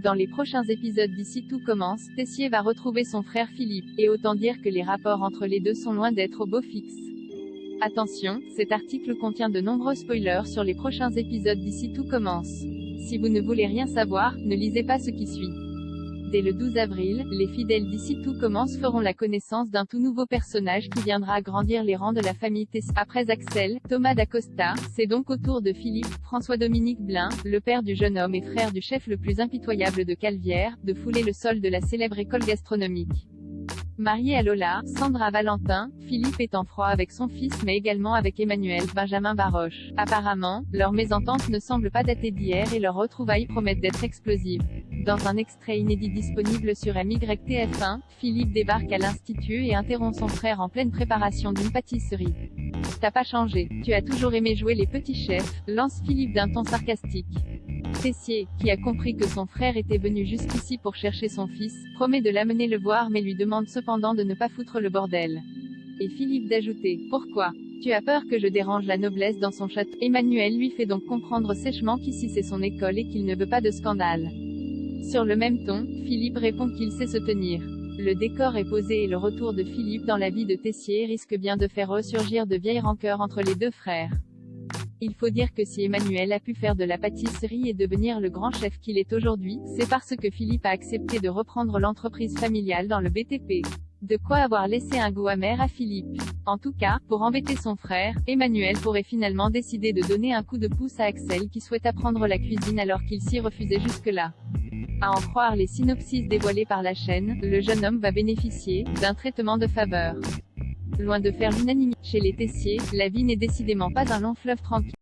Dans les prochains épisodes d'ici tout commence, Tessier va retrouver son frère Philippe, et autant dire que les rapports entre les deux sont loin d'être au beau fixe. Attention, cet article contient de nombreux spoilers sur les prochains épisodes d'ici tout commence. Si vous ne voulez rien savoir, ne lisez pas ce qui suit. Dès le 12 avril, les fidèles d'ici tout commence feront la connaissance d'un tout nouveau personnage qui viendra agrandir les rangs de la famille Tessier. Après Axel, Thomas d'Acosta, c'est donc au tour de Philippe, François-Dominique Blain, le père du jeune homme et frère du chef le plus impitoyable de Calvière, de fouler le sol de la célèbre école gastronomique. Marié à Lola, Sandra Valentin, Philippe est en froid avec son fils mais également avec Emmanuel Benjamin Baroche. Apparemment, leur mésentente ne semble pas dater d'hier et leurs retrouvailles promettent d'être explosives. Dans un extrait inédit disponible sur MYTF1, Philippe débarque à l'institut et interrompt son frère en pleine préparation d'une pâtisserie. T'as pas changé, tu as toujours aimé jouer les petits chefs, lance Philippe d'un ton sarcastique. Tessier, qui a compris que son frère était venu jusqu'ici pour chercher son fils, promet de l'amener le voir mais lui demande cependant de ne pas foutre le bordel. Et Philippe d'ajouter « Pourquoi ? Tu as peur que je dérange la noblesse dans son château ?» Emmanuel lui fait donc comprendre sèchement qu'ici c'est son école et qu'il ne veut pas de scandale. Sur le même ton, Philippe répond qu'il sait se tenir. Le décor est posé et le retour de Philippe dans la vie de Tessier risque bien de faire ressurgir de vieilles rancœurs entre les deux frères. Il faut dire que si Emmanuel a pu faire de la pâtisserie et devenir le grand chef qu'il est aujourd'hui, c'est parce que Philippe a accepté de reprendre l'entreprise familiale dans le BTP. De quoi avoir laissé un goût amer à Philippe. En tout cas, pour embêter son frère, Emmanuel pourrait finalement décider de donner un coup de pouce à Axel qui souhaite apprendre la cuisine alors qu'il s'y refusait jusque-là. À en croire les synopsis dévoilés par la chaîne, le jeune homme va bénéficier d'un traitement de faveur. Loin de faire l'unanimité chez les Tessier, la vie n'est décidément pas un long fleuve tranquille.